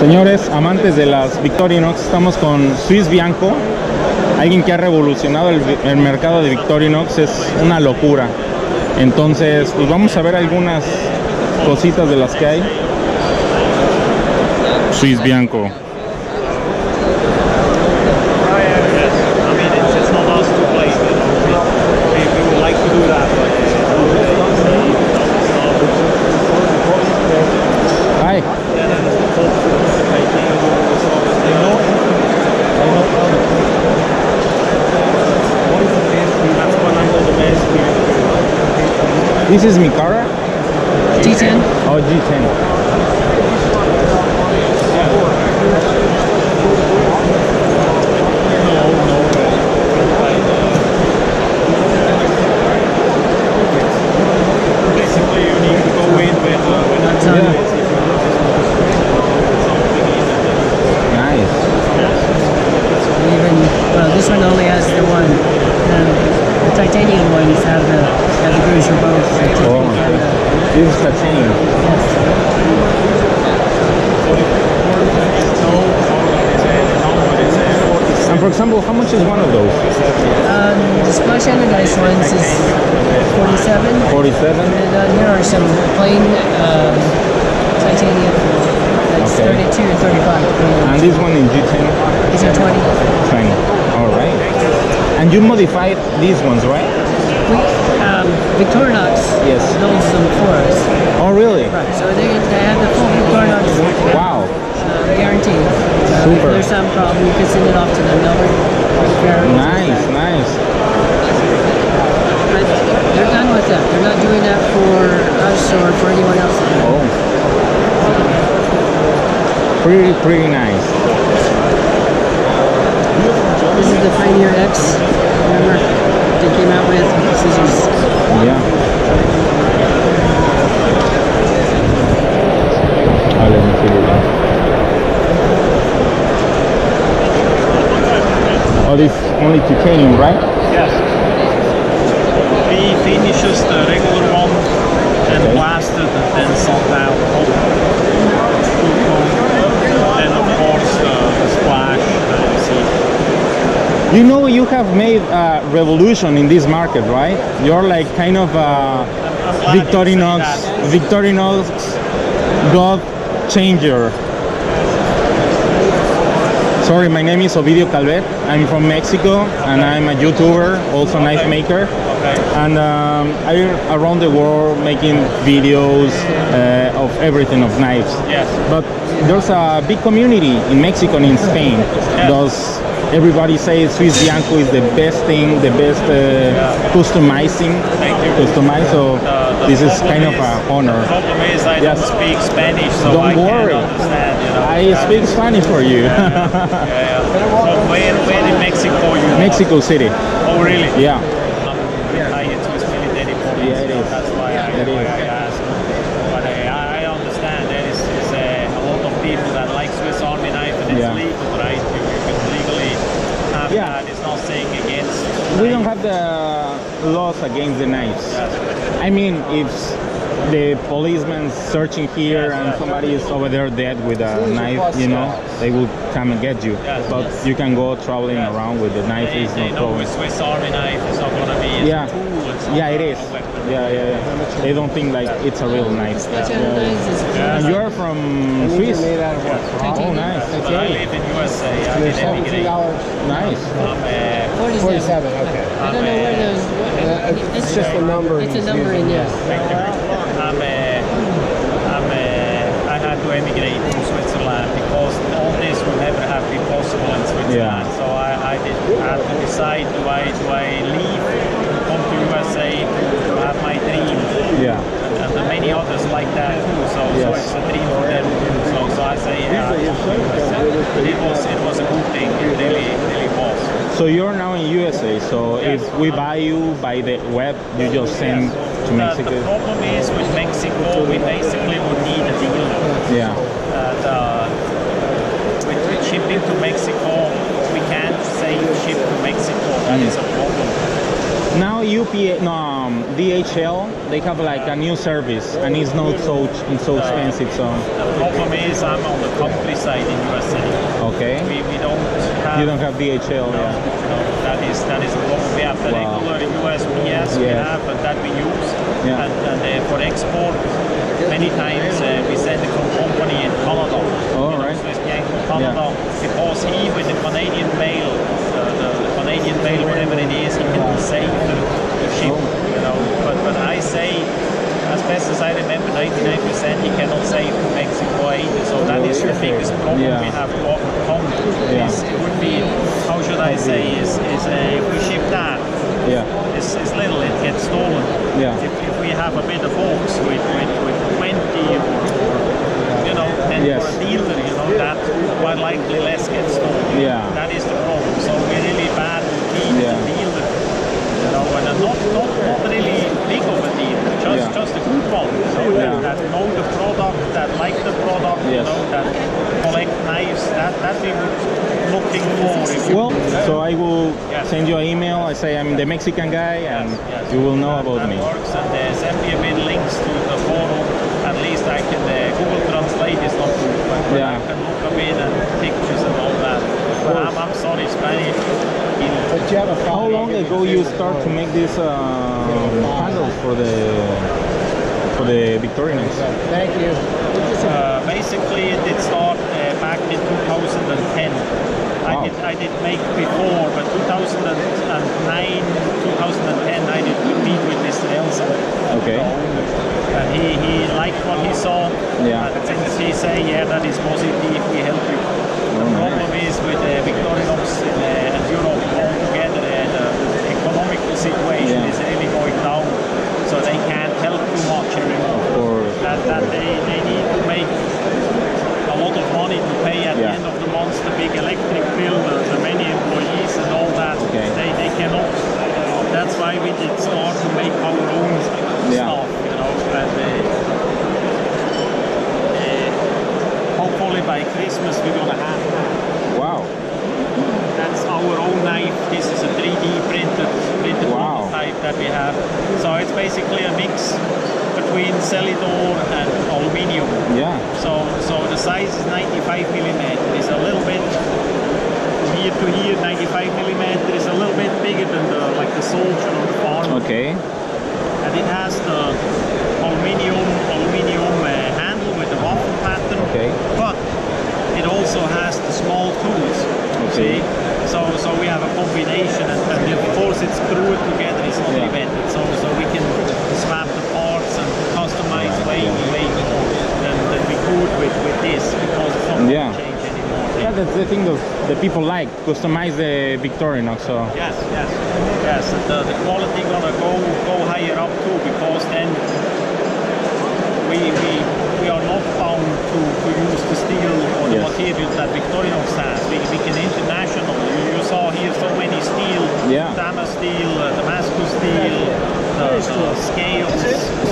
Señores amantes de las Victorinox, estamos con Bianco, alguien que ha revolucionado el mercado de Victorinox. Es una locura. Entonces, pues vamos a ver algunas cositas de las que hay. Bianco. This is mi car? G10. Oh, G10. Basically, you need to go in with Nice. Even, well, this one only has the one. The titanium ones have the grooves for both. Oh, this is titanium. And for example, how much is one of those? The splash and the dice ones is 47. 47? And here are some plain titanium. That's Okay. 32 and 35. And this one in G10? These are 20. 20. All right. And you modified these ones, right? Victorinox builds them for us. Oh, really? Right, so they have the full Victorinox Wow. guarantee. Super. If there's some problem, you can send it off to them. They'll repair it. Nice, nice. But they're done with that. They're not doing that for us or for anyone else. Oh. Pretty nice. This is the Pioneer X. Remember, they came out with scissors. Yeah. Oh, let me figure it out. Oh, this only titanium, right? Yes. We finish just the regular one and blasted and then salt out. And of course the splash that you see. You know, you have made a revolution in this market, right? You're like kind of a Victorinox god changer. Sorry, my name is Ovidio Calvet. I'm from Mexico and I'm a YouTuber, also knife maker. Okay. And I'm around the world making videos of everything of knives. Yes. But there's a big community in Mexico and in Spain. Yes. Everybody says Bianco is the best thing, the best customizing. Thank you. Customize, so this is kind of an honor. The problem is I don't speak Spanish, so Don't I worry. can't understand. You know. I speak Spanish for you. Yeah. So where in Mexico you are? Mexico City. Oh really? Yeah. Retired Swiss military police. Yeah, it is. That's why I asked. But I understand there is a lot of people that like Swiss Army knife and it's legal, right? You can legally have that. It's not saying against. We don't have the laws against the knives. I mean, if the policeman searching here and somebody is over there dead with a knife, you know, they will come and get you. But you can go traveling around with the knife. It's no problem. With Swiss Army knife, it's not going to be a tool. It's not it is. Yeah. They don't think like it's a real knife. And you are from Swiss? Made out of what? Oh, nice. But I live in USA. I did emigrate. Nice. I'm 47, okay. I don't know where those. It's just a number. It's a number in yes. I had to emigrate to Switzerland because all this would never have been possible in Switzerland. So I had to decide: do I leave, come to USA to have my dream? Yeah. And many others like that too. So it's a dream for them too. So I say it was a good thing. It really was. So you're now in USA. So if we buy you by the web, you just send to Mexico. The problem is with Mexico, we basically would need a dealer. Yeah. With shipping to Mexico, we can't say ship to Mexico. That is a problem. Now DHL they have like a new service, and it's not so expensive. So the problem is I'm on the countryside in USA. okay, We don't have. you don't have DHL. No, Yeah. no, that is the problem. We have the Wow. regular USPS we Yes. have, but that we use. Yeah. And for export, many times we send it from company in Canada. All right. Swiss Bianco, Canada, because he with the Canadian mail, the Canadian mail, whatever it is, he can save the ship. Oh. You know, but I say, as best as I remember, 99% he cannot save to Mexico either. So that is the biggest problem Yeah. we have to overcome. Yeah. It would be, how should I say, is if we ship that, Yeah. it's little, it gets stolen. Yeah. If we have a bit of box with 20 or you know, then Yes. for a dealer, you know, that quite likely less gets stolen. Yeah. That is the problem. So we're really bad to keep Yeah. the dealer. You know, and not really big of a dealer, just a good one. You know, Yeah. that know the product, that like the product, you Yes. know, that collect knives, that we were looking for. If you Well, so I will Yes. send you an email. I say I'm the Mexican guy, and you will know about that me. works, and send me a bit links to the forum. At least I can Google Translate is not good, but Yeah. I can look a bit and pictures and all that. But I'm sorry, Spanish. But you have a How long ago you start to make these handles for the Victorinox? Thank you. Basically, it did start back in 2010. Wow. I did make before, but 2009, 2010, I did meet with Mr. Elson. Okay. And he liked what he saw. Yeah. And since he say, yeah, that is positive, we help you. The problem is with Victorinox and Europe altogether, the economical situation Yeah. is really going down. So they can't help too much anymore. Or That they need to make a lot of money to pay at the Yeah. end of the month, the big electric bill, the many employees and all that. Okay. They cannot. That's why we did start to make our own Yeah. stuff, you know. And hopefully by Christmas we're gonna have that. wow. That's our own knife. This is a 3D printed Wow. prototype that we have. So it's basically a mix between Celidor and aluminium. Yeah. So the size is 95 millimeter. It's a little bit from here to here. 95 millimeter is a little bit bigger than the soldier on the farm. Okay. And it has the aluminium handle with the waffle pattern. Okay. But it also has the small tools. Okay. See? So we have a combination, and of course it's screwed together. It's not Yeah. riveted. So we can swap the parts and customize way more than we could with this, because it's not Yeah. going to change anymore. Yeah, that's the thing that people like, customize the Victorinox. So Yes. And the quality gonna go higher up too, because then we are not bound to use the steel or the Yes. materials that Victorinox has. We can international. You saw here so many steel, Yeah. Damas steel, Damascus steel, the scales,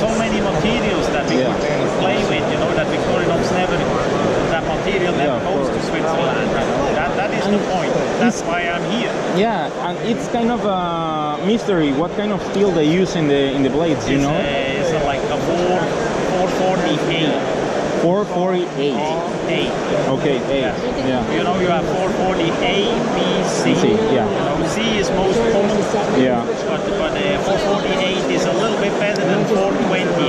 so many materials that we Yeah. could play with. You know that Victorinox never, that material never Yeah, of goes to course. Switzerland. You know? That is the point. That's why I'm here. yeah, and it's kind of a mystery what kind of steel they use in the blades. You know, It's like a 448. 448. 8. Okay, 8. Yeah. You know, you have 440 A, B, C. C, yeah. You know, C is most common. Yeah. But 448 is a little bit better than 420.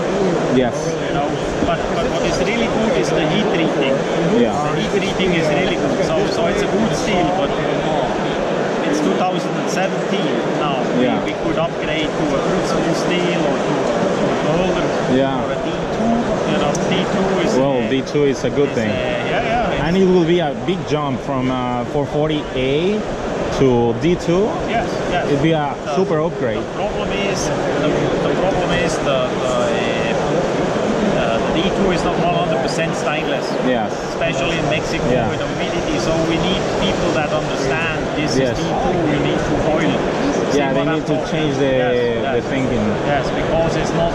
Yes. You know, but what is really good is the heat treating. Yeah. The heat treating is really good. So it's a good steel, but it's 2017 now. Yeah. We could upgrade to a crucible steel or to a older Yeah. or a D2. You know, D2 is Well, D2 is a good thing. yeah. And it will be a big jump from 440A to D2. Yes. It'll be a super upgrade. The problem is the D2 is not 100% stainless, Yes. especially in Mexico Yeah. with humidity. So we need people that understand this Yes. is D2. We need to boil it. See Yeah, they what I'm need to talking? change the thinking. Yes, because it's not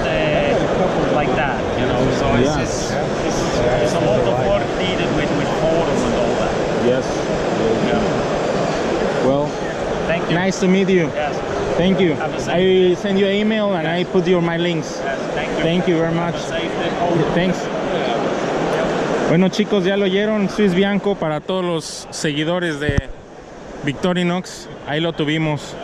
like that, you know. So it's a lot of work needed with forum and all that. Yes. Yeah. Well, Thank you. nice to meet you. Yes. Thank you. Have the same. I send you an email and I put my links. Yes. Thank you very much. Safe day. Thanks. Bueno chicos, ya lo oyeron, Swiss Bianco para todos los seguidores de Victorinox. Ahí lo tuvimos.